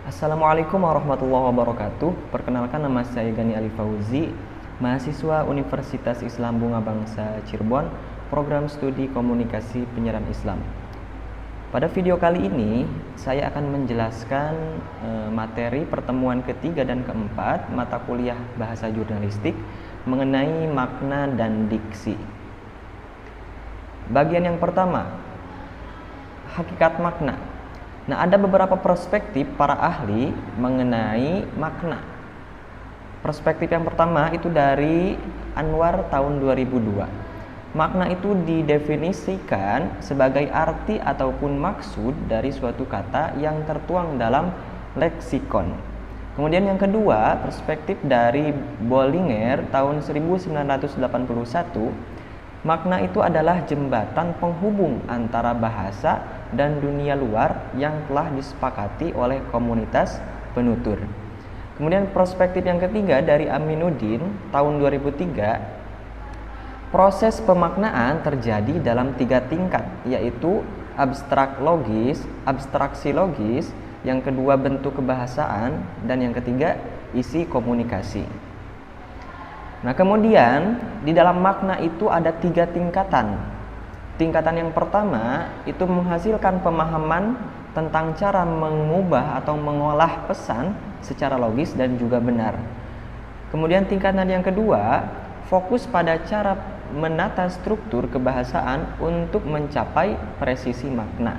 Assalamualaikum warahmatullahi wabarakatuh. Perkenalkan, nama saya Gani Ali Fauzi, mahasiswa Universitas Islam Bunga Bangsa Cirebon, program studi komunikasi penyiaran Islam. Pada video kali ini, saya akan menjelaskan materi pertemuan ketiga dan keempat mata kuliah bahasa jurnalistik mengenai makna dan diksi. Bagian yang pertama, hakikat makna. Nah, ada beberapa perspektif para ahli mengenai makna. Perspektif yang pertama itu dari Anwar tahun 2002. Makna itu didefinisikan sebagai arti ataupun maksud dari suatu kata yang tertuang dalam leksikon. Kemudian yang kedua, perspektif dari Bollinger tahun 1981. Makna itu adalah jembatan penghubung antara bahasa dan dunia luar yang telah disepakati oleh komunitas penutur. Kemudian perspektif yang ketiga dari Aminuddin tahun 2003, proses pemaknaan terjadi dalam 3 tingkat, yaitu abstraksi logis, yang kedua bentuk kebahasaan, dan yang ketiga isi komunikasi. Nah, kemudian di dalam makna itu ada 3 tingkatan. Tingkatan yang pertama itu menghasilkan pemahaman tentang cara mengubah atau mengolah pesan secara logis dan juga benar. Kemudian tingkatan yang kedua fokus pada cara menata struktur kebahasaan untuk mencapai presisi makna.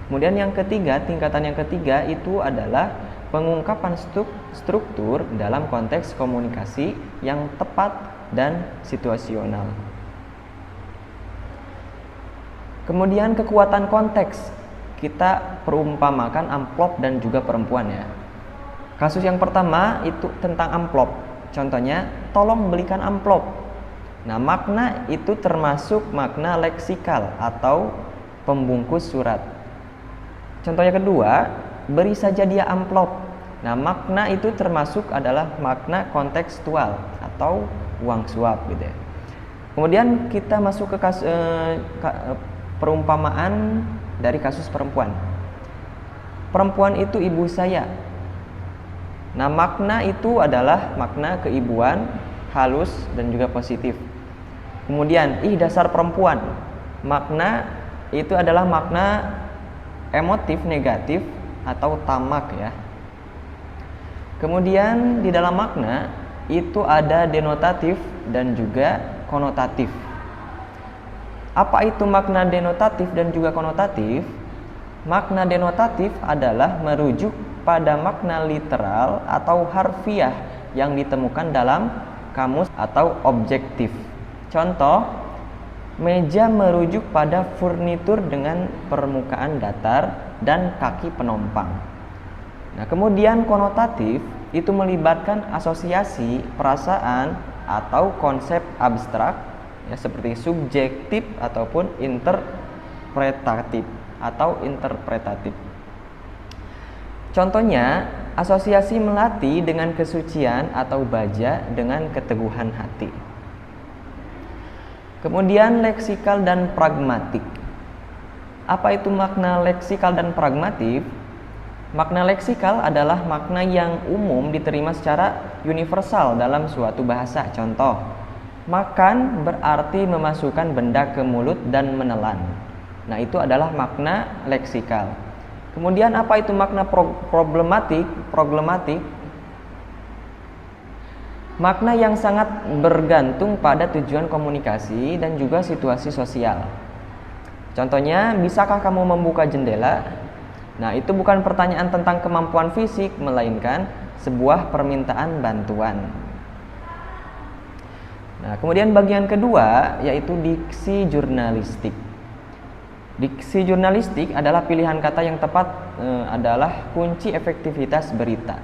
Kemudian yang ketiga, tingkatan yang ketiga itu adalah pengungkapan struktur dalam konteks komunikasi yang tepat dan situasional. Kemudian kekuatan konteks, kita perumpamakan amplop dan juga perempuan ya. Kasus yang pertama itu tentang amplop. Contohnya, tolong belikan amplop. Nah, makna itu termasuk makna leksikal atau pembungkus surat. Contoh yang kedua, beri saja dia amplop. Nah, makna itu termasuk adalah makna kontekstual atau uang suap gitu ya. Kemudian kita masuk ke perumpamaan dari kasus perempuan. Perempuan itu ibu saya. Nah, makna itu adalah makna keibuan, halus dan juga positif. Kemudian, dasar perempuan. Makna itu adalah makna emotif negatif atau tamak ya. Kemudian di dalam makna itu ada denotatif dan juga konotatif. Apa itu makna denotatif dan juga konotatif? Makna denotatif adalah merujuk pada makna literal atau harfiah yang ditemukan dalam kamus atau objektif. Contoh, meja merujuk pada furnitur dengan permukaan datar dan kaki penompang. Nah, kemudian konotatif itu melibatkan asosiasi, perasaan atau konsep abstrak ya, seperti subjektif ataupun interpretatif. Contohnya, asosiasi melati dengan kesucian atau baja dengan keteguhan hati. Kemudian leksikal dan pragmatik. Apa itu makna leksikal dan pragmatif? Makna leksikal adalah makna yang umum diterima secara universal dalam suatu bahasa. Contoh, makan berarti memasukkan benda ke mulut dan menelan. Nah, itu adalah makna leksikal. Kemudian apa itu makna problematik? Makna yang sangat bergantung pada tujuan komunikasi dan juga situasi sosial. Contohnya, bisakah kamu membuka jendela? Nah, itu bukan pertanyaan tentang kemampuan fisik, melainkan sebuah permintaan bantuan. Nah, kemudian bagian kedua yaitu diksi jurnalistik. Diksi jurnalistik adalah pilihan kata yang tepat adalah kunci efektivitas berita.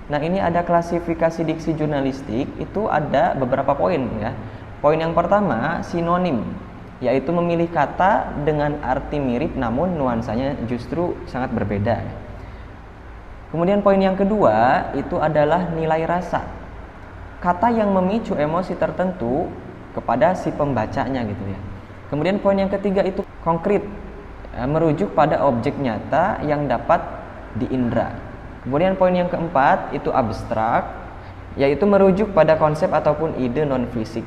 Nah, ini ada klasifikasi diksi jurnalistik, itu ada beberapa poin ya. Poin yang pertama, sinonim, yaitu memilih kata dengan arti mirip namun nuansanya justru sangat berbeda. Kemudian poin yang kedua itu adalah nilai rasa. Kata yang memicu emosi tertentu kepada si pembacanya gitu ya. Kemudian poin yang ketiga itu konkret, merujuk pada objek nyata yang dapat di indera. Kemudian poin yang keempat itu abstrak, yaitu merujuk pada konsep ataupun ide non-fisik.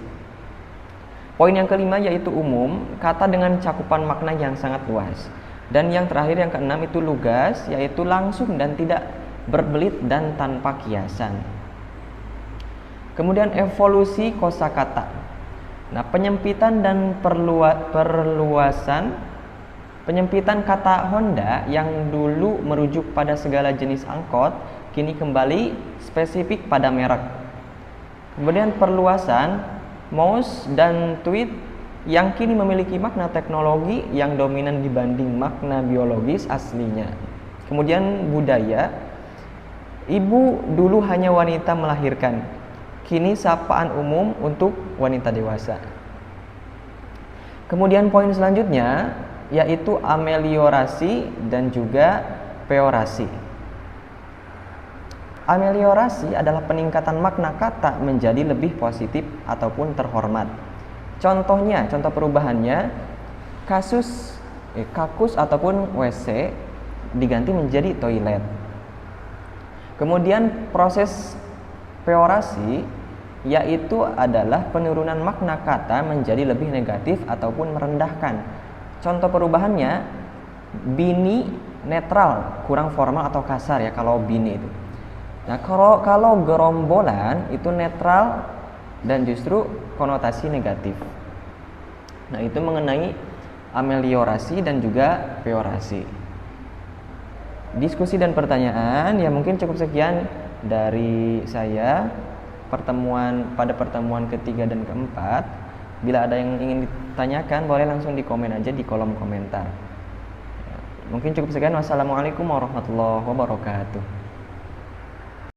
Poin yang kelima yaitu umum, kata dengan cakupan makna yang sangat luas. Dan yang terakhir yang keenam itu lugas, yaitu langsung dan tidak berbelit dan tanpa kiasan. Kemudian evolusi kosakata. Nah, penyempitan dan perluasan. Penyempitan kata Honda yang dulu merujuk pada segala jenis angkot kini kembali spesifik pada merek. Kemudian perluasan mouse dan tweet yang kini memiliki makna teknologi yang dominan dibanding makna biologis aslinya. Kemudian budaya, ibu dulu hanya wanita melahirkan, kini sapaan umum untuk wanita dewasa. Kemudian poin selanjutnya yaitu ameliorasi dan juga peorasi. Ameliorasi adalah peningkatan makna kata menjadi lebih positif ataupun terhormat. Contohnya, contoh perubahannya, kakus ataupun WC diganti menjadi toilet. Kemudian proses peorasi yaitu adalah penurunan makna kata menjadi lebih negatif ataupun merendahkan. Contoh perubahannya, bini netral, kurang formal atau kasar ya kalau bini itu. Nah, kalau gerombolan itu netral dan justru konotasi negatif. Nah, itu mengenai ameliorasi dan juga peorasi. Diskusi dan pertanyaan ya mungkin cukup sekian dari saya pada pertemuan ketiga dan keempat. Bila ada yang ingin ditanyakan, boleh langsung di komen aja di kolom komentar. Mungkin cukup sekian. Wassalamualaikum warahmatullahi wabarakatuh.